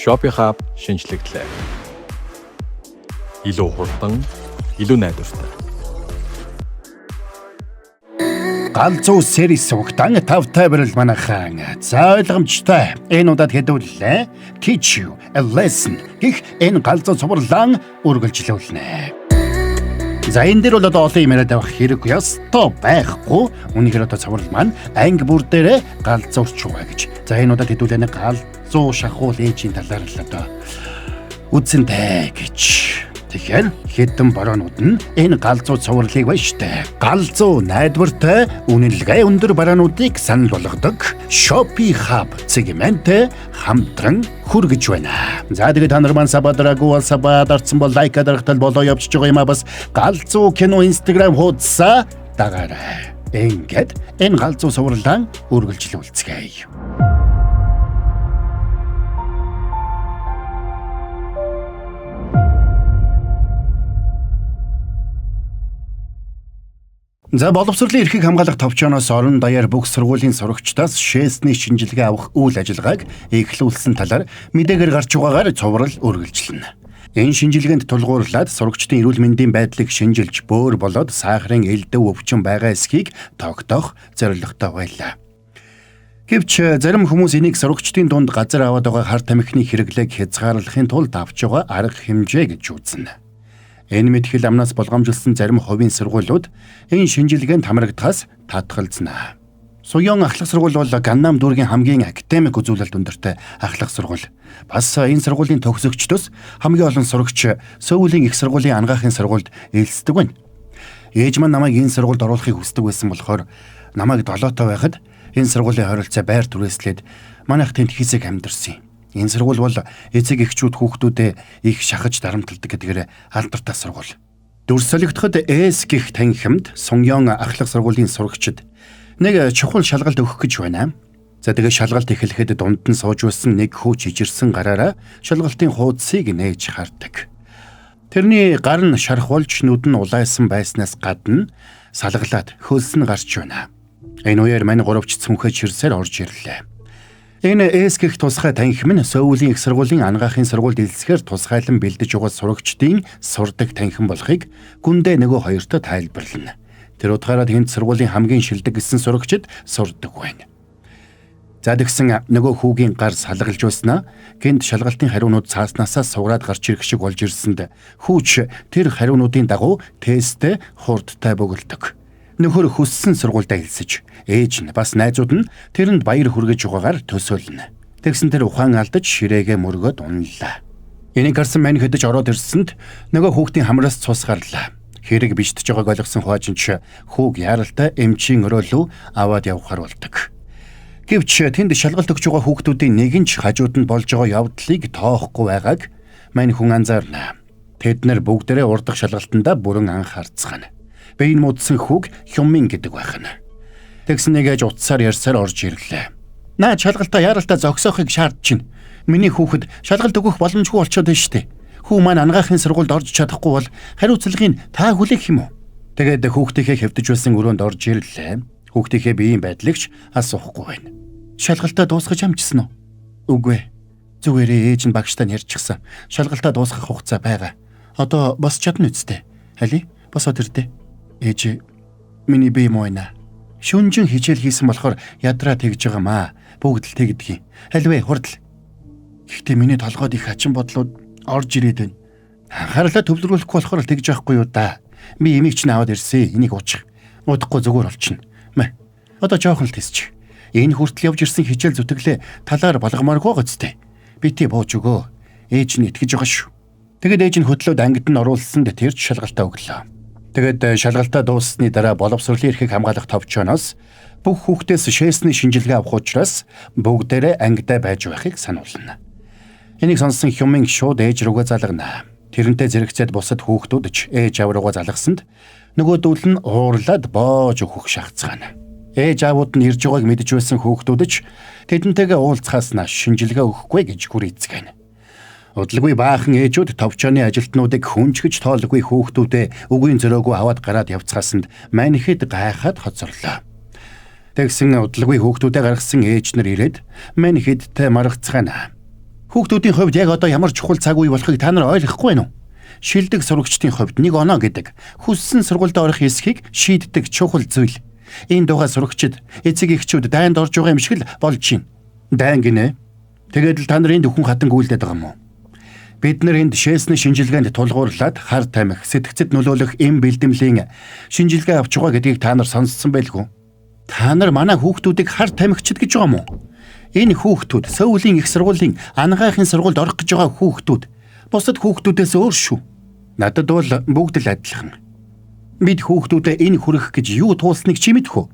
Shopee Hub шинжлэглээ. Илүү хурдан, илүү найдвартай. Галзуу сервис угтан тавтай барил манайхан. За ойлгомжтой. Энэ удаад хэдүүллээ. Teach you a lesson. Гэх энэ галзуу цувралан үргэлжлүүлнэ. За энэ дэр бол одоо олон юм яриад авах хэрэг ёстой байхгүй. Үнэхээр одоо цуврал маань анги бүр дээрээ галзуурч байгаа гэж. За энэ удаад хэдүүлээ галзуу шахуул ээжийн талаар л одоо үзэндээ гэж. Тэгэхээр хэдэн баруунууд нь энэ галзуу цувралыг байна штэ. Галзуу найдвартай үнэлгээ өндөр баруунуудыг санал болгодог Shopee Hub сегмент хамтран хүргэж байна. За тэгээд та нар маань сабадрагуу сабадарсан бол лайк дарахтал болоо явж байгаа юм а бас галзуу кино Instagram хуудасаа дагаарай. Ингээд энэ галзуу цувралаа үргэлжлүүлцгээе. За боловсролын эрхийг хамгаалах товчооноос орон даяар бүх сургуулийн сурагчдаас ШЭС-ний шинжилгээ авах үйл ажиллагааг эхлүүлсэн талаар мэдээгээр гарч байгаагаар цуврал үргэлжлэнэ. Энэ шинжилгээнд тулгуурлаад сурагчдын эрүүл мэндийн байдлыг шинжилж бөөр болоод сахарын элдэв өвчин байгаа эсхийг тогтоох зорилготой байлаа. Гэвч зарим хүмүүс энийг сурагчдын дунд газар аваад байгаа хар тамхины хэрэглээг хязгаарлахын тулд авч байгаа арга хэмжээ гэж үзнэ. Энэ мэдхэл амнаас болгоомжилсан зарим хувийн сургуулиуд энэ шинжилгээнд хамрагдахаас татгалзнаа. Суён ахлах сургууль бол Ганнам дүүргийн хамгийн академик үзүүлэлт өндөртэй ахлах сургууль. Бас энэ сургуулийн төгсөгчдөөс хамгийн олон сурагч Сөүлийн их сургуулийн ангаахын сургуульд ээлждэг байна. Ээж маань намайг энэ сургуульд оруулахыг хүсдэг байсан болохоор намайг долоотой байхад энэ сургуулийн хорилцаа байр түрээслээд манайх тэнд хэсэг амьдэрсэн юм. Энэ сургууль бол эцэг эхчүүд хүүхдүүдээ их шахаж дарамталдаг гэдгээр алдартай сургууль. Дүрс солигдоход ЭС гэх танхимд Сунгён ахлах сургуулийн сурагчид нэг чухал шалгалт өгөх гэж байна. За тэгээ шалгалт эхлэхэд дунд нь сууж байсан нэг хүү чижирсэн гараараа шалгалтын хуудсыг нээж хардаг. Тэрний гар нь шархволж нүд нь улайсан байснаас гадна салгалаад хөлс нь гарч байна. Энэ үеэр мань гуравч цүнхэж ширсээр орж ирлээ. Энэ ЭС гэх тусгай танхим нь Сөүлийн их сургуулийн ангаахын сургуульд элсэхээр тусгайлан бэлдэж байгаа сурагчдын сурдаг танхим болохыг гүндээ нөгөө хоёртой тайлбарлана. Тэр утгаараа тэнд сургуулийн хамгийн шилдэг гэсэн сурагчид сурдаг байна. За тэгсэн нөгөө хүүгийн гар салгалж байснаа гэнт шалгалтын хариунууд цааснасаа сугараад гарч ирэх шиг болж ирсэнд хүүч тэр хариунуудын дагуу тесттэй хурдтай бөглөдөг. Нөхөр хүссэн сургуультай хэлсэж ээж нь бас найзууд нь тэрэнд баяр хүргэж байгаагаар төсөөлнө. Тэгсэн тэр ухаан алдаж ширээгээ мөргөөд унлаа. Энийг харсан мань хөдөж ороод ирсэнд нөгөө хүүхдийн хамраас цус гарлаа. Хэрэг бичиж байгааг ойлгосон хуваажинч хүүг яаралтай эмчийн өрөөлөв аваад явахаар болдог. Гэвч тэнд шалгалт өгч байгаа хүүхдүүдийн нэг нь ч хажууд нь болж байгаа явдлыг тоохгүй байгааг мань хүн анзаарна. Тэд нар бүгдээрээ урдах шалгалтандаа бүрэн анхаарцгаана. Бэйн муудсан хүүг Хюмин гэдэг байна. Тэгсэн нэг ээж утсаар ярьсаар орж ирлээ. Наа шалгалтаа яаралтай зогсоохыг шаардж чинь. Миний хүүхэд шалгалт өгөх боломжгүй болчиход байна штэ. Хүү маань ангаахын сургуульд орж чадахгүй бол хариуцлагыг та хүлээх юм уу? Тэгээд хүүхдийнхээ хэвдэж байсан өрөөнд орж ирлээ. Хүүхдийнхээ биеийн байдлыг ч асуухгүй байна. Шалгалтаа дуусгаж амжсан уу? Үгүй. Зүгээрээ ээж нь багштай ярьчихсан. Шалгалтаа дуусгах хугацаа байгаа. Одоо бас чадна үсттэй. Хали? Босоод ирдэ. Ээж миний бие мойна. Шүнжин хичээл хийсэн болохоор ядраа тэгж байгаа маа. Бүгд л тэгдэг юм. Хальвэ хурдл. Гэхдээ миний толгойд их хачин бодлууд орж ирээд байна. Анхаарлаа төвлөрүүлэхгүй болохоор л тэгж байхгүй юу да. Би эмийг ч наваад ирсэн. Энийг уучих. Удахгүй зүгээр болчихно. Мэ. Одоо жоохон л тисч. Энэ хүртэл явж ирсэн хичээл зүтгэлээ талаар болгомооргүй гоцтой. Бити бууж өгөө. Ээж нь итгэж байгаа шүү. Тэгэд ээж нь хөтлөөд ангид нь оруулсанд тэрч шалгалтаа өглөө. Тэгэд шалгалтаа дууссаны дараа боловсролын эрхийг хамгаалах товчооноос бүх хүүхдээс ШЭС-ний шинжилгээ авах учраас бүгдээрээ ангидаа байж байхыг сануулна. Энийг сонссон Хюмин шууд ээж рүүгээ залгана. Тэрнтэй зэрэгцээд бусад хүүхдүүд ч ээж аав руугаа залгасанд нөгөөдөл нь уурлаад боож өгөх шахацгаана. Ээж аавууд нь ирж байгааг мэдж байсан хүүхдүүд ч тэдэнтэйгээ уулзахаас нааш шинжилгээ өгөхгүй гэж гүрийцгэнэ. Удалгүй баахан ээжүүд товчооны ажилтнуудыг хүнчгэж тоолгүй хүүхдүүдээ үгийн зөрөөгөө аваад гараад явцгаасанд маньхэд гайхаад хоцорлоо. Тэгсэн удалгүй хүүхдүүдээ гаргасан ээж нар ирээд маньхэдтэй маргацгаана. Хүүхдүүдийн хувьд яг одоо ямар чухал цаг үе болохыг та нар ойлгохгүй байна уу? Шилдэг сурагчдын хувьд 1 оноо гэдэг хүссэн сургуульд орох эсхийг шийддэг чухал зүйл. Энэ дугаар сурагчид эцэг эхчүүд дайнд орж байгаа юм шиг л болж байна. Дайн гинэ. Тэгээд л та нарын дөхөн хатан гүйлдэд байгаа юм уу? Бид нар энд шээсний шинжилгээнд тулгуурлаад хар тамхи, сэтгцэд нөлөөлөх эм бэлдэмлийн шинжилгээ авч байгаа гэдгийг та нар сонссон байлгүй. Та нар манай хүүхдүүдийг хар тамхичд гэж байгаа юм уу? Энэ хүүхдүүд Сөүлийн их сургуулийн анагаахын сургуульд орох гэж байгаа хүүхдүүд бусад хүүхдүүдээс өөр шүү. Надад бол бүгд л адилхан. Бид хүүхдүүдэд энэ хүрэх гэж юу туулсныг чи мэдэх үү?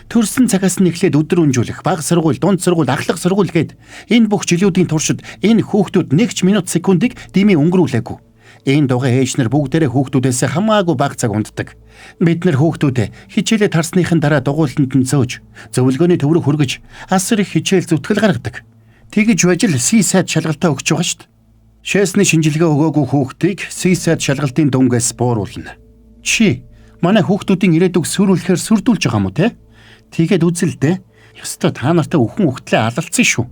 Төрсөн цагаас нь эхлээд өдөр өнжүүлэх, бага сургууль, дунд сургууль, ахлах сургууль гээд энэ бүх жилүүдийн туршид энэ хүүхдүүд 1 минут секундыг дэмий өнгөрүүлээгүй. Энэ дугаа ээжнэр бүгдээрээ хүүхдүүдээс хамаагүй бага цаг унддаг. Бид нар хүүхдүүдэд хичээлээ тарсныхын дараа дугуйланд нь зөөж, зөвлөгөөний төврөг хүргэж, асар их хичээл зүтгэл гаргадаг. Тэгэж байж л C-сайд шалгалтаа өгч байгаа шүү дээ. Шээсний шинжилгээ өгөөгүй хүүхдийг C-сайд шалгалтын дүнгээс бууруулна. Чи манай хүүхдүүдийн ирээдүг сүрүүлэхээр сүрдүүлж байгаа юм уу те? Тэгээд үзэлдэ. Ёстой та нартай өхөн өгтлээ алалцсан шүү.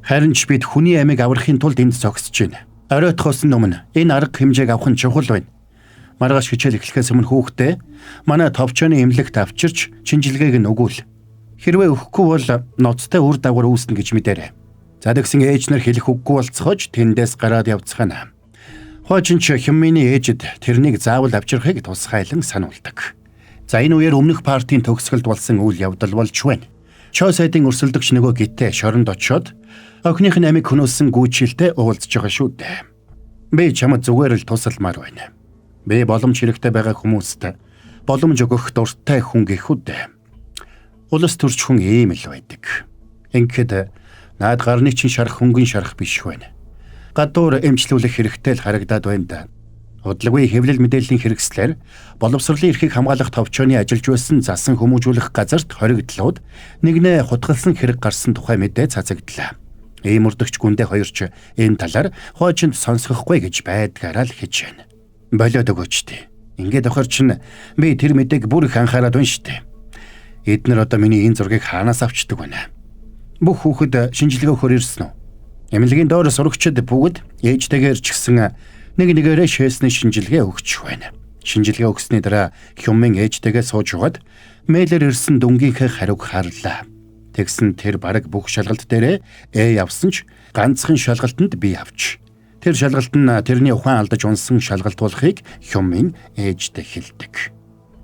Харин ч бид хүний амийг аврахын тулд энд зогсож байна. Оройтхоос өмнө энэ арга хэмжээг авах нь чухал байна. Маргааш хичээл эхлэхээс өмнө хүүхдээ манай товчооны эмнэлэгт авчирч шинжилгээг нь өгөөл. Хэрвээ өгөхгүй бол ноцтой үр дагавар үүснэ гэж мэдээрэй. За тэгсэн ээж нар хэлэх үггүй болцохож тэндээс гараад явцгаана. Хоочин ч Хямминий ээжид тэрнийг заавал авчрахыг тусгайлан сануулдаг. За энэ үеэр өмнөх партийн төгсгөлд болсон үйл явдал болж байна. Чо сайдын өрсөлдөгч нөгөө гитэ шоронд очоод охиных нь амиг хөнөөсөн гүйчилтэд уулзж байгаа шүү дээ. Би чамд зүгээр л тусалмаар байна. Би боломж хэрэгтэй байгаа хүмүүст боломж өгөх дуртай хүн гэхүүд. Улс төрч хүн ийм л байдаг. Ингээд наад гарны чин шарах хөнгөн шарах биш байна. Гадуур эмчлүүлэх хэрэгтэй л харагдаад байна да. Удалгүй хэвлэл мэдээллийн хэрэгслэр боловсролын эрхийг хамгаалах товчооны ажиллаж байсан засан хүмүүжүүлэх газарт хоригдлууд нэгнээ хутгалсан хэрэг гарсан тухай мэдээ цацагдлаа. Ийм өрдөгч гүндэ хоёрч энэ талаар хоочинд сонсохгүй гэж байдгаараа л хийж байна. Болоод өгөөч тээ. Ингээд охор чин би тэр мэдээг бүр их анхаарад байна штэ. Эднэр одоо миний энэ зургийг хаанаас авчдаг байна? Бүх хүүхэд шинжилгээ өгөхөр ирсэн үү? Эмнэлгийн доор сурагчид бүгд ээжтэйгээр ч гэсэн нэг нэгээрээ шээсний шинжилгээ өгч байна. Шинжилгээ өгсөний дараа Хяммин ээжтэйгээ сууж угаад мэйлэр ирсэн дүнгийнхээ хариуг харлаа. Тэгсэн тэр бараг бүх шалгалт дээрээ явсан ч ганцхан шалгалтанд би авч. Тэр шалгалт нь тэрний ухаан алдаж унсан шалгалт болохыг Хяммин ээжтэй хэлдэг.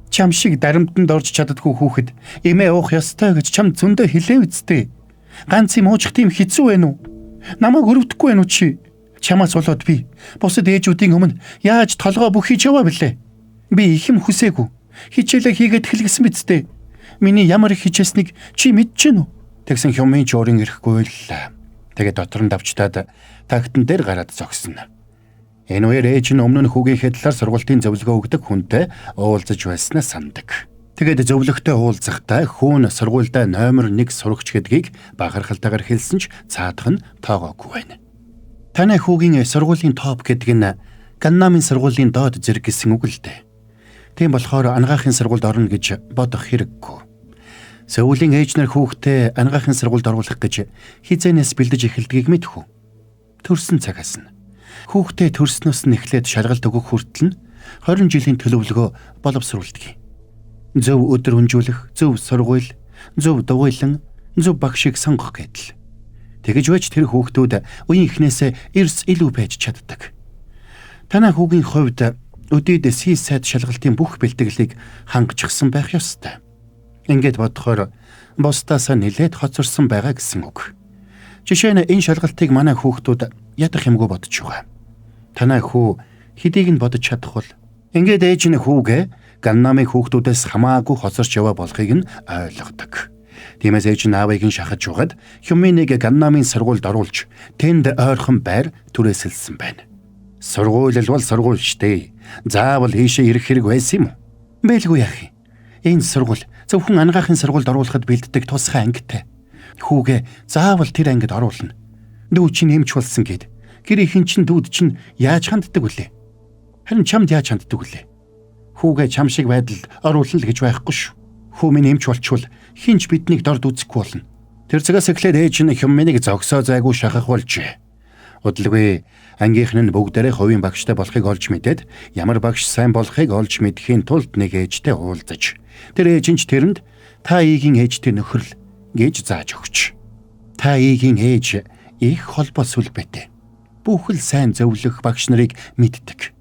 Чам шиг дарамтанд орж чаддаггүй хүүхэд эмээ уух ёстой гэж чам зөндөө хэлээ үсттэй. Ганц юм уучих тийм хэцүү байна уу? Намайг өрөвдөхгүй байна уу чи? Чамаас болоод би бусад ээжүүдийн өмнө яаж толгоо бүхий ч яваа билээ. Би ихэм хүсээгүй. Хичээлээ хийгээд хэлгэсэн бидтэй. Миний ямар их хичээснийг чи мэдчихэв үү? Тэгсэн Хяммин ч өөрийн ирэхгүй л. Тэгээд дотор нь давчтаад тагтан дээр гараад зогсно. Энэ үеэр ээж нь өмнө нь хүүгийнхээ талаар сургалтын зөвлөгөө өгдөг хүнтэй уулзаж байснаа сандаг. Тэгээд зөвлөгтэй уулзахдаа хүүн сургуульдаа номер 1 сурагч гэдгийг бахархалтайгаар хэлсэн ч цаадах нь тоогоогүй байна. Танай хүүгийн сургуулийн топ гэдэг нь Ганнамын сургуулийн доод зэрэг гэсэн үг л дээ. Тийм болохоор анагаахын сургуульд орно гэж бодох хэрэггүй. Сөүлийн ээжнэр хүүхдээ анагаахын сургуульд оруулах гэж хизээнээс бэлдэж эхэлдгийг мэдэх үү? Төрсөн цагаас нь. Хүүхдээ төрснөөс нь эхлээд шалгалт өгөх хүртэл нь 20 жилийн төлөвлөгөө боловсруулдаг. Зөв өдөр өнжүүлэх, зөв сургууль, зөв дугуйлан, зөв багшийг сонгох гэдэл. Тэгэж байж тэр хүүхдүүд үеийн эхнээсээ эрс илүү байж чаддаг. Танай хүүгийн хувьд өдөөд C-сайд шалгалтын бүх бэлтгэлийг хангачсан байх ёстой. Ингээд бодохоор бусдаасаа нэлээд хоцорсон байгаа гэсэн үг. Жишээ нь энэ шалгалтыг манай хүүхдүүд ядах юмгүй бодож байгаа. Танай хүү хэдийг нь бодож чадах бол ингээд ээж нь хүүгээ Ганнамын хүүхдүүдээс хамаагүй хоцорч яваа болохыг нь ойлгодог. Тиймээс ээж нь аавыг нь шахаж угаад Хямминыг Ганнамын сургуульд оруулж тэнд ойрхон байр түрээсэлсэн байна. Сургууль бол сургууль штэ. Заавал хийшээ ирэх хэрэг байсан юм уу? Бэлгүй яах юм. Энэ сургууль зөвхөн анагаахын сургуульд оруулахад бэлддэг тусгай ангитай. Хүүгээ заавал тэр ангид оруулна. Дүү чинь эмч болсон гэд. Гэрийнхэн чинь дүүд чинь яаж ханддаг вүлээ? Харин чамд яаж ханддаг вүлээ? Хүүгээ чам шиг байдалд оруулна л гэж байхгүй шүү. Хүү минь эмч болчвол хинч биднийг дорд үзэхгүй болно. Тэр цагаас эхлээд ээж нь Хямминыг зогсоо зайгүй шахах болжээ. Удалгүй ангийнх нь бүгдээрээ хувийн багштай болохыг олж мэдээд ямар багш сайн болохыг олж мэдхийн тулд нэг ээжтэй уулзаж тэр ээж нь тэрэнд та ээгийн ээжтэй нөхөрл гэж зааж өгч. Та ээгийн ээж их холбоо сүлбэтэй. Бүхэл сайн зөвлөх багш нарыг мэддэг.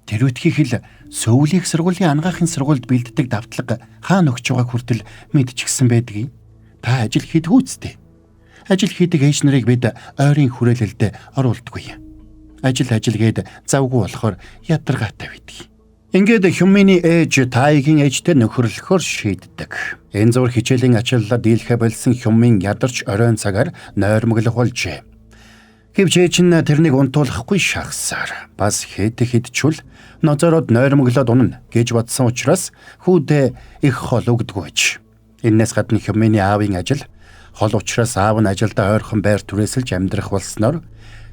Тэр үтхийг л Сөүлийг сургуулийн анагаахын сургуульд бэлддэг давтлага хаана өгч байгааг хүртэл мэдчихсэн байдгийг. Та ажил хийдэг үсттэй. Ажил хийдэг ээж нарыг бид ойрын хүрээлэлд оруулдаггүй. Ажил гээд завгүй болохоор ядаргаатай байдаг. Ингээд Хюминий ээж Тааигийн ээжтэй нөхөрлөхөөр шийддэг. Энэ зур хичээлийн ачааллаа дийлхэ болсон Хюмин ядарч оройн цагаар нойрмоглох болжээ. Гэвч ээж нь тэрнийг унтуулахгүй шахсаар бас хэдчүүл ноцороод нойрмоглоод унана гэж бодсон учраас хүүдээ их хол өгдөггүйч. Иннээс гадна Хюминий аавын ажил хол учраас аав нь ажилдаа ойрхон байр түрээсэлж амьдрах болсноор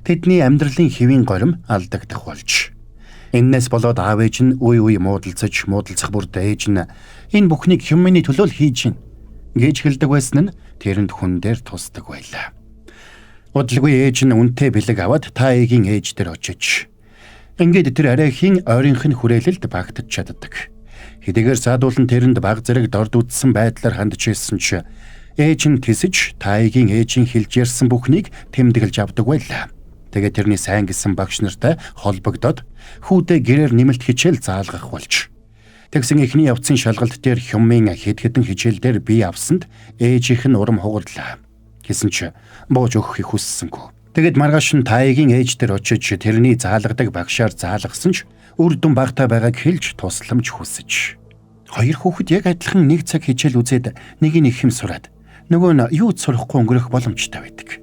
тэдний амьдралын хэвийн горим алдагдах болж. Иннээс болоод аав ээж нь үе муудалцах бүрд ээж нь энэ бүхнийг Хюминий төлөө хийж гин гэж хэлдэг байсан нь тэрэнд хүн дээр тусдаг байлаа. Удалгүй ээж нь үнтэй бэлэг аваад Тааигийн ээж дээр очиж. Ингээд тэр арайхийн ойрынх нь хүрээлэлд багтаж чаддаг. Хэдийгээр саадуулан тэрэнд баг зэрэг дорд үтсэн байдлаар хандж ирсэн ч ээж нь тисэж Тааигийн ээжийн хэлж ярьсан бүхнийг тэмдэглэж авдаг байлаа. Тэгээд тэрний сайн гэсэн багш нартай холбогдоод хүүдээ гэрээр нэмэлт хичээл заалгах болж. Тэгсэн эхний явцын шалгалт дээр Хюмин хэдэн хичээл дээр бие авсанд ээжийнх нь урам хугарлаа. Гэсэн ч бууж өгөхийг хүссэнгүй. Тэгэд маргааш нь Тааигийн ээж дээр очиж тэрний заалгадаг багшаар заалгасан ч үр дүн багтаа байгааг хэлж тусламж хүсэж. Хоёр хүүхэд яг адилхан нэг цаг хичээл үзээд нэг нь их хэм сураад нөгөө нь юу ч сурахгүй өнгөрөх боломжтой байдаг.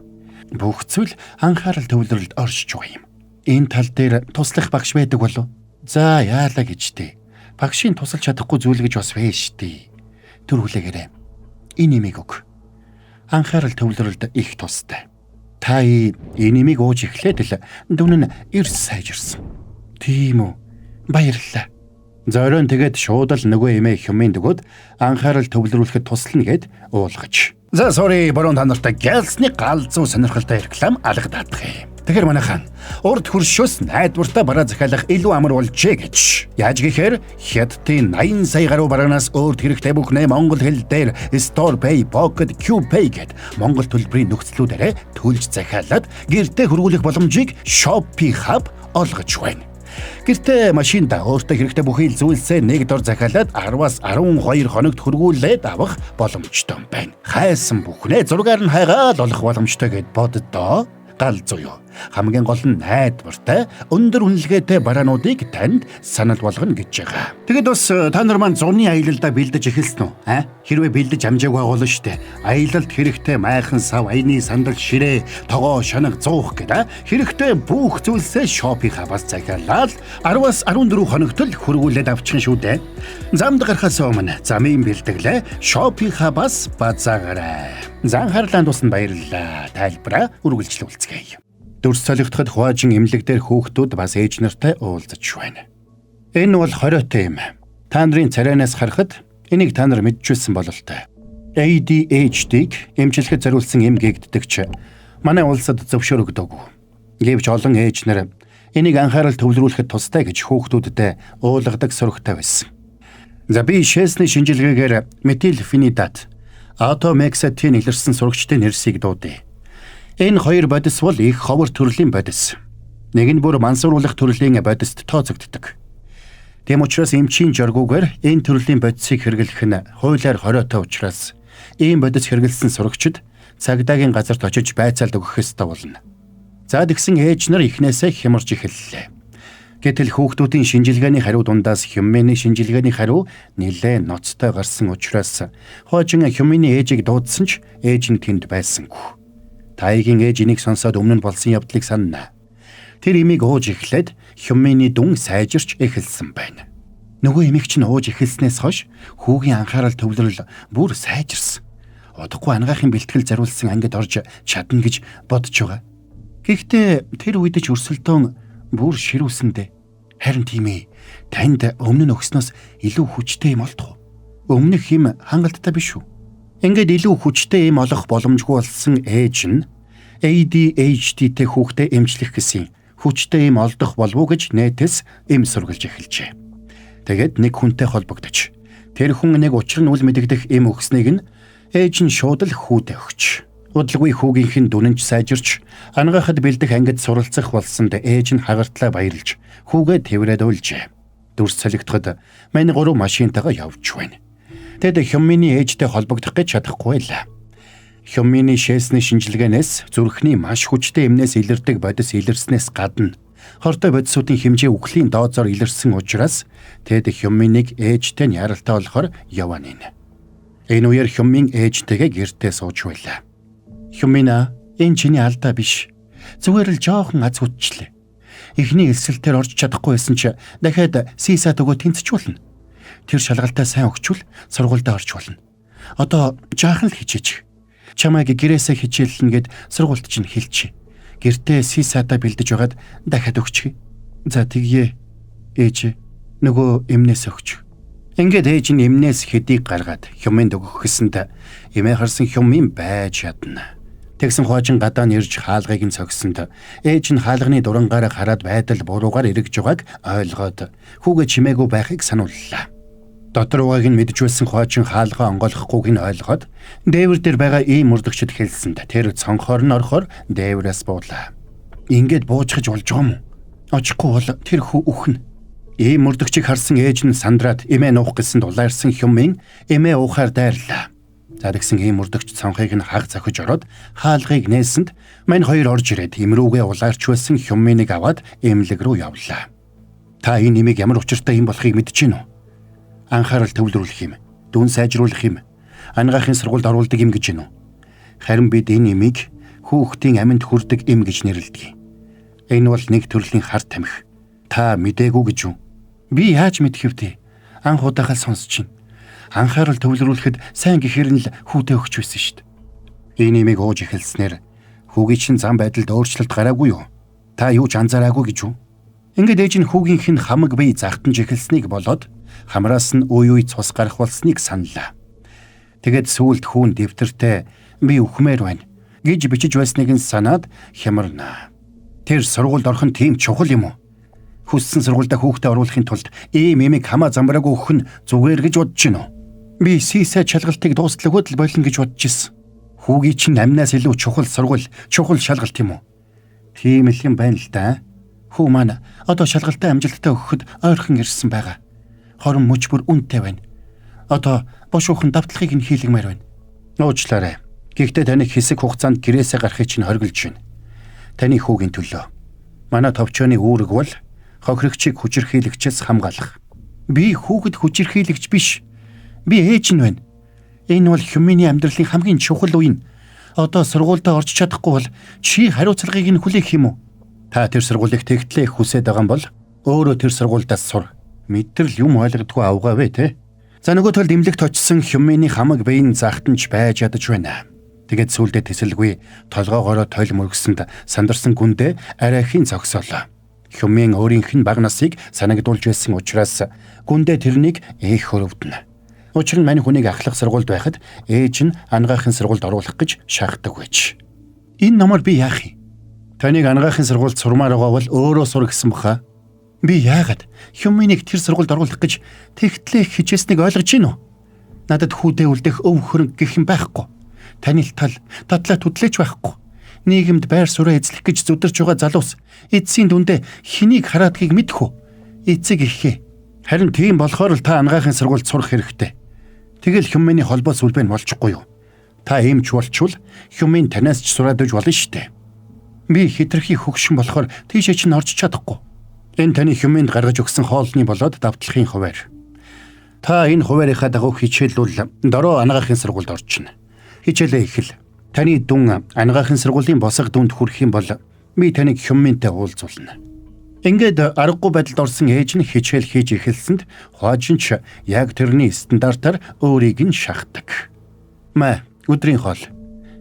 Бүх зүйл анхаарал төвлөрөлд оршиж байгаа юм. Энэ тал дээр туслах багш байдаг болов? За яалаа гэжтэй. Багшийн тусалж чадахгүй зүйл гэж бас вэ штий. Тэр хүлээгээрэй. Энэ имийг өг. Анхаарал төвлөрөлд их тустай. Та энэ имийг ууж эхлээд л дүн нь эрс сайжирсан. Тийм үү? Баярлалаа. Зорион тэгээд шууд л нөгөө эмээ Хюмин дөгөөд анхаарал төвлөрүүлэхэд туслана гэд уулгаж. За sorry баруун та нартай гэлсний галзуу сонирхолтой реклам алгадаадах юм. Тэгэхээр манайхан урд хөршөөс найдвартай бараа захиалах илүү амар болжээ гэж. Яаж гэхээр хятадын 80 сая гаруй бараанаас өөрт хэрэгтэй бүхнээ монгол хэл дээр Store Pay, Pocket, QPay гэд монгол төлбөрийн нөхцлүүдээрээ төлж захиалаад гэртээ хөрвүүлэх боломжийг Shopee Hub олгож байна. Гэртээ машинда өөртөө хэрэгтэй бүхий зүйлсээ нэг дор захиалаад 10-аас 12 хоногт хөргүүлээд авах боломжтой байна. Хайсан бүхнээ зургаар нь хайгаад олох боломжтой гэд боддоо. Галзуу юу. Хамгийн гол нь найдвартай өндөр үнэлгээтэй бараануудыг танд санал болгоно гэж байгаа. Тэгэд бас та нар маань зуны аялалдаа бэлдэж эхэлсэн үү? Хэрвээ бэлдэж амжаагүй болно штэ. Аялалд хэрэгтэй майхан сав, аяны сандал, ширээ, тогоо, шанаг, зуух гэдэг хэрэгтэй бүх зүйлсээ Shopee Hub-аас захиалаад 10-аас 14 хоногт л хөргүүлээд авчихна шүү дээ. Замд гарахаас өмнө замын бэлтгэлээ Shopee Hub-аас базаагаарай. Анхаарлаа тусна баярлалаа. Тайлбараа үргэлжлүүлцгээе. Дүрс солигдоход хуваажин эмнэлэг дээр хүүхдүүд бас ээж нартай уулзаж байна. Энэ бол хориотой юм. Та нарын царайнаас харахад энийг та нар мэдчихсэн бололтой. ADHD-г эмчилгэхэд зориулсан эм гэгддэг ч манай улсад зөвшөөрөгдөөгүй. Гэвч олон ээж нар энийг анхаарал төвлөрүүлэхэд тустай гэж хүүхдүүдэд уулгадаг сурагтай байсан. За би шээсний шинжилгээгээр метилфенидат Атомексатин илэрсэн сурагчдын нэрсийг дуудъя. Энэ хоёр бодис бол их ховор төрлийн бодис. Нэг нь бүр мансууруулах төрлийн бодист тооцогддог. Тэм учраас эмчийн жоргуугаар энэ төрлийн бодисыг хэрэглэх нь хуулиар хориотой учраас ийм бодис хэрэглэсэн сурагчид цагдаагийн газарт очиж байцаалд өгөх ёстой болно. За тэгсэн ээж нар ихнээсээ хямарч эхэллээ. Гэтэл хүүхдүүдийн шинжилгээний хариу дундаас Хюминий шинжилгээний хариу нэлээд ноцтой гарсан учраас хожин Хюминий ээжийг дуудсан ч ээж нь тэнд байсангүй. Тааигийн ээж энийг сонсоод өмнө нь болсон явдлыг санана. Тэр имийг ууж эхлээд Хюминий дүн сайжирч эхэлсэн байна. Нөгөө эмэгч нь ууж эхэлснээс хойш хүүгийн анхаарал төвлөрөл бүр сайжирсан. Удахгүй анагаахын бэлтгэл зариулсан ангид орж чадна гэж бодож байгаа. Гэхдээ тэр үед ч өрсөлдөөн бүр ширүүлсэндээ. Харин тийм ээ. Танд өмнө нь өгснөөс илүү хүчтэй юм олдох уу? Өмнөх юм хангалттай биш үү? Ингээд илүү хүчтэй юм олох боломжгүй болсон ээж нь ADHD-тэй хүүхдээ эмчлэх гэсэн хүчтэй эм олдох болов уу гэж нэтээс эм сургалж эхэлжээ. Тэгээд нэг хүнтэй холбогдож тэр хүн нэг учир нь үл мэдэгдэх эм өгснийг нь ээж нь шууд л хүүдэд өгч удалгүй хүүгийнх нь дүнэнч сайжирч ангаахад бэлдэх ангид суралцах болсонд ээж нь хагартлаа баярлж хүүгээ тэврээд уйлжээ. Дүрс солигдоход мань 3 машинтайгаа явж байна. Тэд Хёмминий ээжтэй холбогдох гэж чадахгүй байлаа. Хёмминий шээсний шинжилгээнээс зүрхний маш хүчтэй эмнээс илэрдэг бодис илэрснээс гадна хортой бодисуудын хэмжээ үхлийн доозоор илэрсэн учраас тэд Хёмминийг ээжтэй нь яралтай болохоор яваанин. Энэ үеэр Хёммин ээжтэйгээ гэртээ сууж байлаа. Хёммина, энэ чиний алдаа биш. Зүгээр л жоохон аз хүчлээ. Эхний элсэлтээр орж чадахгүй байсан ч дахиад сисад өгөө тэнцчүүлнэ. Тэр шалгалтаа сайн өгчвөл сургуульд орж болно. Одоо жаахан л хичээж. Чамайг гэрээсээ хичээлнэ гэд сургуульд чинь хэлчихье. Гэртээ сисадаа бэлдэж байгаад дахиад өгчихье. За тэгье. Ээж нөгөө эмнээс өгч. Ингээд ээж нь эмнээс хэдийг гаргаад Хёмминд өгөх гэсэнд эмээ харсан Хёммин байж ядна. Тэгсэн хуучин гадаа нь ирж хаалгыг нь цогсонд ээж нь хаалганы дурангаараа хараад байдал буруугаар эргэж байгааг ойлгоод хүүгээ чимээгүй байхыг санууллаа. Дотор угааг нь мэдж байсан хуучин хаалгаа онгойлгохгүйг нь ойлгоод дээвэр дээр байгаа ийм мөрдөгчд хэлсэнд тэр цонхоор нь орохоор дээврээс буулаа. Ингээд буужхаж болж байгаа юм. Очихгүй бол тэр хүү үхнэ. Ийм мөрдөгчийг харсан ээж нь сандраад эмээ нуух гэсэн дулаарсан Хёммин эмээ уухаар дайрлаа. За тэгсэн ийм мөрдөгч цонхыг нь хаг зохиж ороод хаалгыг нээсэнд мань хоёр орж ирээд имрүүгээ улаарч байсан Хёмминийг аваад эмнэлэг рүү явлаа. Та энэ нэмийг ямар учиртай юм болохыг мэдэж гинүү? Анхаарал төвлөрүүлэх юм, дүн сайжруулах юм, ангаахын сургуульд оруулдаг юм гэж гинүү? Харин бид энэ нэмийг хүүхдийн аминд хүрдэг эм гэж нэрлэдэг. Энэ бол нэг төрлийн хар тамхи. Та мэдээгүй гэж юу? Би яаж мэдэх вэ? Анх удаахаа сонсч чинь. Анхаарал төвлөрүүлэхэд сайн гэхэр нь л хүүтэй өгч байсан шүү дээ. Энэ нэмийг ууж эхэлснээр хүүгийн чинь зам байдалд өөрчлөлт гараагүй юу? Та юу ч анзаараагүй гэж юу? Ингээд ээж нь хүүгийнх нь хамаг бие загтанж эхэлснийг болоод хамраас нь үе цус гарах болсныг саналаа. Тэгэд сүүлд хүүн дэвтэртээ би үхмээр байна гэж бичиж байсныг нь санаад хямарна. Тэр сургуульд орох нь тийм чухал юм уу? Хүссэн сургуультай хүүхдээ оруулахын тулд ийм эмийг хамаа замбраагүй өгөх нь зүгээр гэж бодож гинөө. Би сисэ шалгалтыг дуустлагууд л болно гэж бодож ирсэн. Хүүгийн чинь амнаас илүү чухал сургууль, чухал шалгалт юм уу? Тийм л юм байна л да. Хүү маань одоо шалгалтаа амжилттай өгөхөд ойрхон ирсэн байгаа. Хорон мөч бүр үнэтэй байна. Одоо бошуухан давталхыг нь хийлгмээр байна. Уучлаарай. Гэхдээ таны хэсэг хугацаанд гэрээсээ гарахыг чинь хоригдж байна. Таны хүүгийн төлөө. Манай товчооны үүрэг бол хохирогчийг хүчирхийлэгчээс хамгаалах. Би хүүхэд хүчирхийлэгч биш. Би ээж нь байна. Энэ бол Хёмминий амьдралын хамгийн чухал үе. Одоо сургуультай орж чадахгүй бол чи хариуцлагыг нь хүлээх юм уу? Та тэр сургуулийг тэгтлээ хүсээд байгаа юм бол өөрөө тэр сургуульдаас сур. Мэдрэл юм ойлгодгүй авгаа вэ те. За нөгөө талд эмнэлэгт очсон Хёмминий хамаг биеийн загтанч байж ядаж байна. Тэгээд сүулдэ тэсэлгүй толгоогоороо тойл мөргсөнд сандарсан гүндээ арайхийн зогсоолоо. Хёммин өөрийнх нь баг насыг санагдуулж байсан учраас гүндээ тэрнийг ээх хөрөвдөнө. Учир нь мань хүнийг ахлах сургуульд байхад ээж нь ангаахын сургуульд оруулах гэж шаарддаг байж. Энэ номоор би яах юм? Таныг ангаахын сургуульд сурмаар байгаа бол өөрөө сур гэсэн баха. Би яагаад Хёмминийг тэр сургуульд оруулах гэж тэгтлээ хичээснийг ойлгож гинөө? Надад хүүдээ үлдэх өв хөрөнгө гэх юм байхгүй. Таны л тадлаа төдлөөч байхгүй. Нийгэмд байр сууриа эзлэх гэж зүдэрч байгаа залуус эцсийн дүндээ хэнийг хараадгийг мэдэх үү? Эцэг ихээ. Харин тийм болохоор л та ангаахын сургуульд сурах хэрэгтэй. Тэгэл Хёмминий холбоо сүлбэ нь болчихгүй юу? Та эмч болчвол Хёммин танаас ч сураад иж болно штэ. Би хитрхи хөгшин болохоор тийшээ чинь орж чадахгүй. Энэ таны Хёмминд гаргаж өгсөн хоолны болоод давталхын хуваар. Та энэ хуваарийнхаа дагуу хичээлүүл дороо ангаахын сургуульд орчихно. Хичээлээ эхэл. Таны дүн ангаахын сургуулийн босго дүнд хүрэх юм бол би таныг Хёмминтэй уулзуулна. Ингээд аргагүй байдалд орсон ээж нь хичээл хийж эхэлсэнд хоочин ч яг тэрний стандартаар өөрийг нь шахдаг. Маа өдрийн хоол.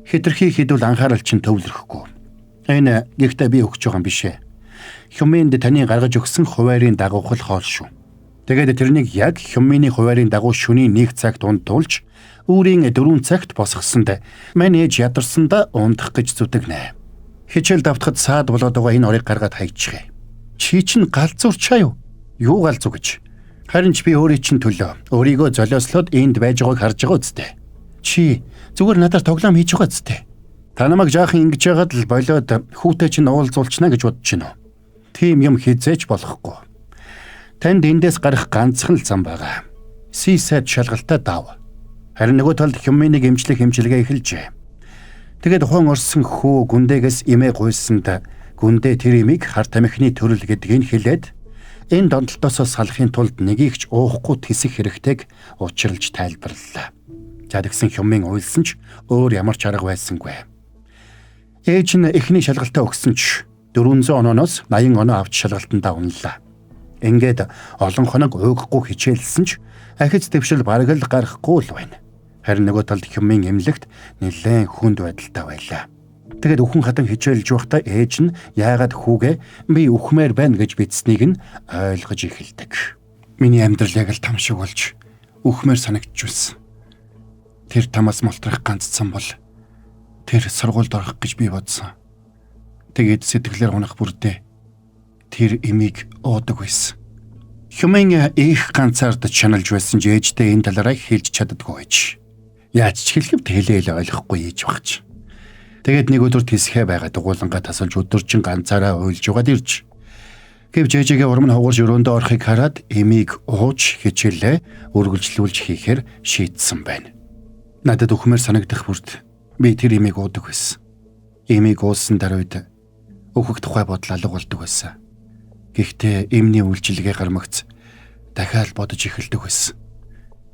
Хитрхи хідүүл анхаарал чинь төвлөрөхгүй. Энэ гэхдээ би өгч байгаа юм бишээ. Хёмминд таны гаргаж өгсөн хуваарийн дагуух л хоол шүү. Тэгээд тэрнийг яг Хёмминий хуваарийн дагуу шөнийн 1 цагт унтуулж үүрийн 4 цагт босгосонд мань ээж ядарсандаа унтах гэж зүтгэнэ. Хичээл давтахад саад болоод байгаа энэ орыг гаргаад хайчихъя. Чи чинь галзуурчаа юу? Юу галзуу гэж? Харин ч би өөрийн чинь төлөө өөрийгөө золиослоод энд байж байгааг харж байгаа үстэй. Чи зүгээр надаар тоглоом хийж байгаа үстэй. Та намайг жаахан ингэж яагаад л болоод хүүтэй чинь уулзуулчихна гэж бодож байна уу? Тийм юм хизээж болохгүй. Танд эндээс гарах ганцхан л зам байгаа. Сисэд шалгалтаа дав. Харин нөгөө талд Хюмминийг эмчлэх хэмжилгээ эхэлжээ. Тэгээд ухаан орсон хүү гүндээс имээ гуйсанд гүндээ тэр имийг хар тамхины төрөл гэдгийг хэлээд энэ донтолтоосоо салахын тулд нэгийг ч уухгүй тисэх хэрэгтэйг учирлж тайлбарллаа. За тэгсэн Хюммин уйлсан ч өөр ямар ч арга байсангүй. Ээж нь эхний шалгалтаа өгсөн ч 400 онооноос 80 оноо авч шалгалтандаа унлаа. Ингээд олон хоног уйгахгүй хичээлсэн ч ахиц дэвшил бараг л гарахгүй л байна. Харин нөгөө талд Хюммин эмнэлэгт нэлээд хүнд байдалтай байлаа. Тэгэд өхөн хатан хичээлж байхдаа ээж нь яагаад хүүгээ би үхмээр байна гэж бичснийг нь ойлгож эхэлдэг. Миний амьдрал яг л там шиг болж үхмээр санагдчихвсэн. Тэр тамаас молтрах ганцсан бол тэр сургуульд орох гэж би бодсон. Тэгээд сэтгэлээр унах бүрдээ тэр имийг уудаг байсан. Хюммин их ганцаардаж шаналж байсан ч ээжтэй энэ талаараа хэлж чаддаггүй байж. Яаж ч хэлэхэд хэлээл ойлгохгүй ээж багч. Тэгээд нэг өдөр тисхэ байгаа дугуулангаа тасалж өдөржин ганцаараа уйлж угаад ирж. Гэвч ээжигээ урам нь хугарч өрөөндөө орохыг хараад имийг ууж хичээлээ үргэлжлүүлж хийхээр шийдсэн байна. Надад өхмөр санагдах бүрд би тэр имийг уудаг байсан. Имийг уусан даруйд өөхөх тухай бодол алга болдог байсан. Гэхдээ эмний үйлчилгээ гармагц дахиад бодож эхэлдэг байсан.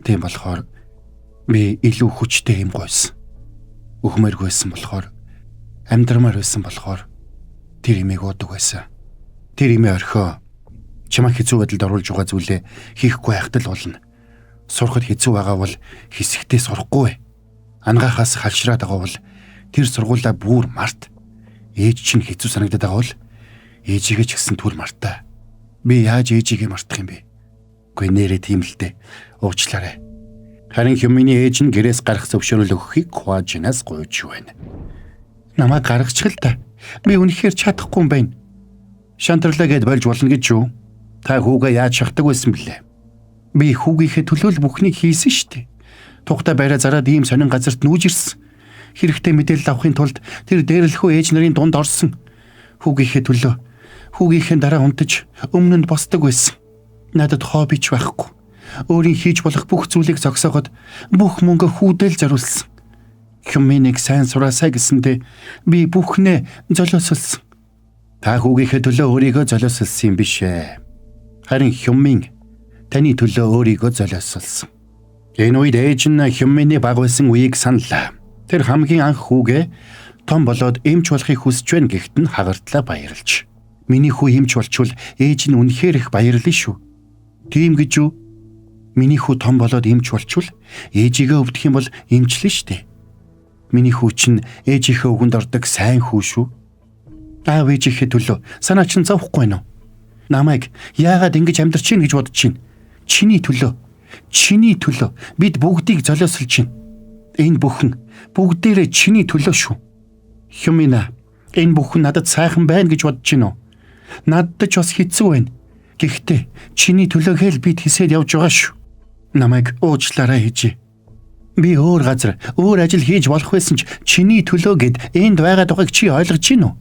Тийм болохоор би илүү хүчтэй эм гойсон. Өхмөргүйсэн болохоор амьдрмаар байсан болохоор тэр имийг уудаг байсан. Тэр имээ орхио чамайг хэцүү байдалд оруулж байгаа зүйлээ хийхгүй байхад л болно. Сурахад хэцүү байгаа бол хэсэгтээ сурахгүй. Ангаахаас халшраад байгаа бол тэр сургуулаа бүр март. Ээж чинь хэцүү санагдаад байгаа бол ээжигээ ч гэсэн түр мартаа. Би яаж ээжигээ мартах юм бэ? Гүй нэрээ тийм л дээ. Уучлаарай. Харин Хюмминий ээж нь гэрээс гарах зөвшөөрөл өгөхийг Хуажинаас гуйж байна. Намайг гаргачих л та. Би үнэхээр чадахгүй юм байна. Шантарлаа гэд болж болно гэж юу? Та хүүгээ яаж шахдаг байсан бэлээ? Би хүүгийнхээ төлөө л бүхнийг хийсэн штэ. Тухта байраа зараад ийм сонин газарт нүүж ирсэн. Хэрэгтэй мэдээлэл авахын тулд тэр дээрлэхүү ээж нарын дунд орсон. Хүүгийнхээ төлөө хүүгийнхээ дараа унтаж өмнө нь босдог байсан. Надад хобби ч байхгүй. Өөрийн хийж болох бүх зүйлийг зогсоогоод бүх мөнгө хүүдэл зориулсан. Хюмминийг сайн сураасаа гэсэндээ би бүхнээ золиослсон. Та хүүгийнхээ төлөө өөрийгөө золиослсон юм биш ээ. Харин Хюммин таны төлөө өөрийгөө золиослсон. Энэ үед ээж нь Хюмминий баг байсан үеийг саналаа. Тэр хамгийн анх хүүгээ том болоод эмч болохыг хүсэж байна гэхэд нь хагартлаа баярлж. Миний хүү эмч болчвол ээж нь үнэхээр их баярлна шүү. Тийм гэж юу? Миний хүү том болоод эмч болчвол ээжигээ өвдөх юм бол эмчлэн штэ. Миний хүү чинь ээжийнхээ өгөнд ордог сайн хүү шүү. Аав ээжийнхээ төлөө санаа чинь зовхгүй нөө. Намайг яагаад ингэж амьдарч чинь гэж бодож чинь. Чиний төлөө бид бүгдийг золиослж чинь. Энэ бүхэн бүгдээрээ чиний төлөө шүү. Хюммина, энэ бүхэн надад сайхан байна гэж бодож чинь үү? Надад ч бас хэцүү байна. Гэхдээ чиний төлөөгээ л бид хийсэд явж байгаа шүү. Намайг уучлаарай ээжээ. Би өөр газар, өөр ажил хийж болох байсан ч чиний төлөө гэд энд байгаад байгааг чи ойлгож байна уу?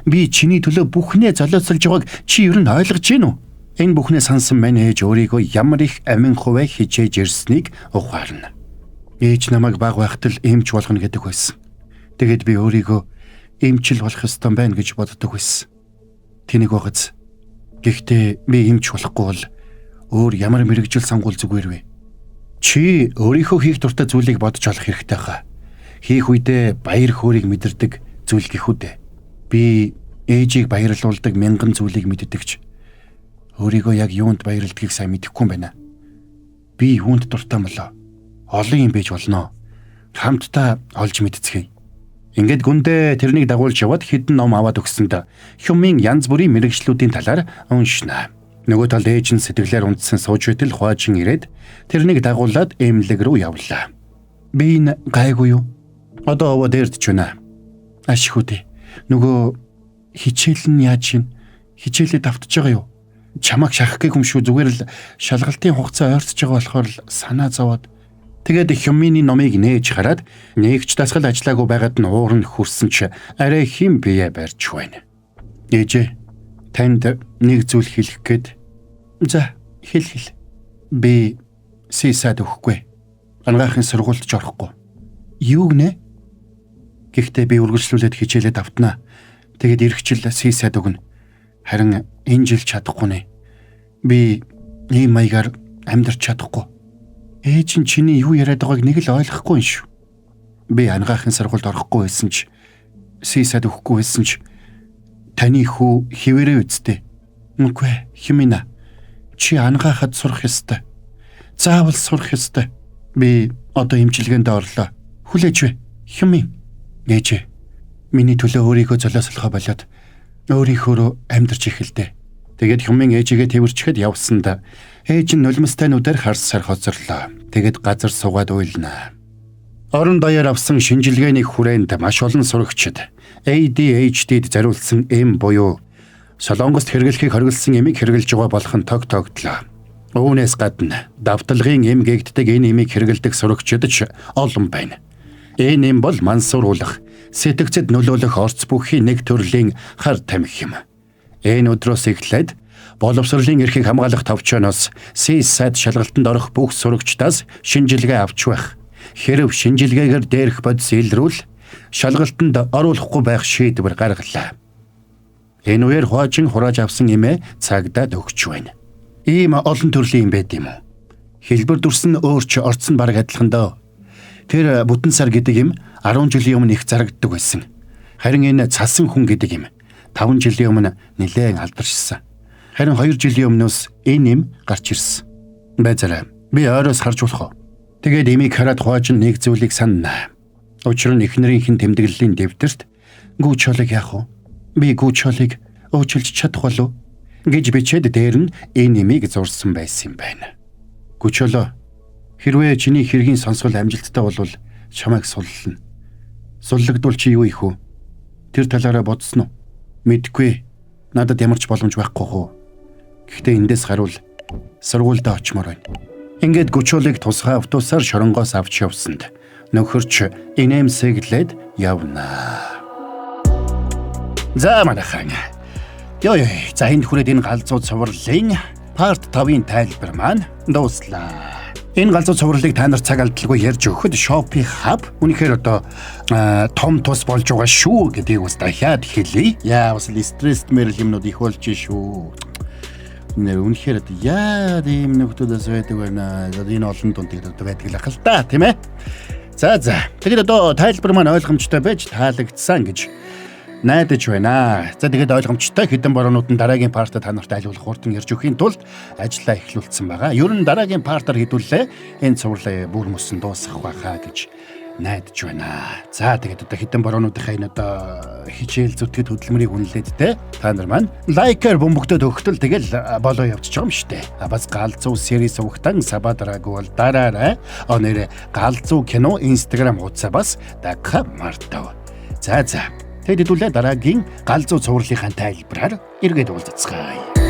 Би чиний төлөө бүхнээ золиослж байгааг чи ер нь ойлгож байна уу? Энэ бүхнээ сансан мань ээж өөрийгөө ямар их амин хуваа хичээж ирснийг ухаарна. Ээж намайг баг байхад л эмч болгоно гэдэг байсан. Тэгэд би өөрийгөө эмчил болох ёстой байна гэж боддог байсан. Тэнийг багц. Гэхдээ би эмч болохгүй бол өөр ямар мэрэгжил сонгуул зүгээр вэ? Чи өөрийнхөө хийх дуртай зүйлийг бодож олох хэрэгтэй хаа. Хийх үедээ баяр хөөргийг мэдэрдэг зүйл гэхүүдээ. Би ээжийг баярлуулдаг мянган зүйлийг мэддэгч өөрийгөө яг юунд баярлдгийг сайн мэдэхгүй юм байна. Би юунд дуртай болоо? Олон юм байж болно. Хамтдаа олж мэдцгээе. Ингээд гүндээ тэрнийг дагуулж яваад хідэн ном аваад өгсөнд Хюммин янз бүрийн мэрэгчлүүдийн талаар уншина. Нөгөө талд ээж нь сэтгэлээр унтсан сууж байтал Хуажин ирээд тэрнийг дагуулад эмнэлэг рүү явлаа. Би энэ гайгүй юу? Одоо овоо дээрдэж байна. Ашигүдээ. нөгөө хичээл нь яаж юм? Хичээлээ давтаж байгаа юу? Чамайг шахах гээгүй юм шүү. Зүгээр л шалгалтын хугацаа ойртож байгаа болохоор л санаа зовоод. Тэгээд Хюминий номыг нээж хараад нээгч дасгал ажиллаагүй байгаад нь уурн хүрсэн ч арай хим бие барьж байна. Ээжээ, танд нэг зүйл хэлэх гээд. За, хэл. Би сисад өгөхгүй. Ангаахын сургуульд ч орохгүй. Юу гэнэ? Гэхдээ би үргэлжлүүлээд хичээлээ давтнаа. Тэгээд эргчл сисад өгнө. Харин энэ жил чадахгүй нэ. Би ийм маягаар амьдрч чадахгүй. Ээж нь чиний юу яриад байгааг нэг л ойлгохгүй юм шүү. Би ангаахын сургуульд орохгүй байсан ч сисад өгөхгүй байсан ч таны хүү хിവэрээ үсттэй. Үгүй Хюмина. Чи ангаахад сурах ёстой. Заавал сурах ёстой. Би одоо эмчилгээнд орлоо. Хүлээж вэ. Хюмин. Ээж. Миний төлөө өөрийгөө золиослохоо болоод өөрийнхөө амьдарч эхэлдэ. Тэгээд Хюмин ээжигээ тэрчгэд явсанд ээж нь нулимстайнуудаар харсаар хоцорлоо. Тэгээд газар суугаад уйлнаа. Орон даяар авсан шинжилгээний хүрээнд маш олон сурагчид ADHD-д зориулсан эм буюу солонгост хэрэглэхийг хориглосон эмийг хэрэглэж байгаа болох нь тогтлоо. Үүнээс гадна давталгын эм гэгддэг энэ эмийг хэрэглэдэг сурагчид ч олон байна. Энэ эм бол мансууруулах, сэтгцэд нөлөөлөх орц бүхий нэг төрлийн хар тамхи юм. Энэ өдрөөс эхлээд боловсролын эрхийг хамгаалах товчооноос сисад шалгалтанд орох бүх сурагчдаас шинжилгээ авч байх. Хэрв шинжилгээгээр дээрх бодис илрүүл шалгалтанд оруулахгүй байх шийдвэр гаргалаа. Энэ үеэр хожин хурааж авсан эмээ цагдаад өгч байна. Ийм олон төрлийн юм байд юм уу? Хэлбэр дүрсэн өөрч орцсон бараг адилхан дөө. Тэр бүтэн сар гэдэг юм 10 жилийн өмнө их зарагддаг байсан. Харин энэ цасан хүн гэдэг юм 5 жилийн өмнө нэлээд алдаршсан. Харин 2 жилийн өмнөөс энэ юм гарч ирсэн. Байцаараа би ойроос харж болох уу? Тэгээд эмийг хараад хувааж нэг зүйлийг санана. Учир нь эхнэрийнхэн тэмдэглэлийн дэвтэрт гүүчолыг яах вэ? Би гүүчолыг өөчилж чадах болов гэж бичээд дээр нь энэ эмийг зурсан байсан юм байна. Гүүчолоо хэрвээ чиний хэргийн сонсгол амжилттай болвол чамайг суллана. Суллагдвал чи юу их вэ? Тэр талаараа бодсон уу? Мэдгүй. Надад ямар ч боломж байхгүй хөө. Гэхдээ эндээс харуул сургуульд очимоор байна. Ингээд гүчөлийг тусгай автобусаар шоронгоос авч явсанд нөхөрч инээмсэглээд явнаа. За манайхан. Ёо, за энд хүрээд энэ галзуу цувралын part 5-ын тайлбар маань дууслаа. Энэ галзуу цувралыг та нар цаг алдалгүй ярьж өгөхөд Shopee Hub үнэхээр одоо том тус болж байгаа шүү гэдгийг бас дахиад хэлье. Яа бас стресст мэрэл юмнууд их болж шүү. Үнэхээр яа ийм нөхдөөс байдаг байна. Энэ олон дунд байдаг л ах л да, тийм ээ. За. Тэгээд одоо тайлбар маань ойлгомжтой байж таалагдсан гэж найдаж байна. За тэгээд ойлгомжтой хэдэн бороонд дараагийн партаа та нарт айлуулах хурдан ярьж өхийн тулд ажиллаа эхлүүлсэн байгаа. Ер нь дараагийн партаар хэдүүлээ энэ цувралаа бүр мөсөн дуусгах байхаа гэж найдаж байна. За тэгээд одоо хэдэн борооныхаа энэ одоо хичээл зүтгэд хөдөлмөрийг үнэлээд те та нар маань лайкаар бөмбөгтөд өгтөл тэгэл болоо явчихж байгаа юм штэ. Бас галзуу series угтан сабадараагүй бол дараарай. Өнөр галзуу кино Instagram хуудасаа бас дагах мартав. За. Тэгэд хэдүүлээ дараагийн галзуу цувралынхаа тайлбараар эргээд уулзцгаая.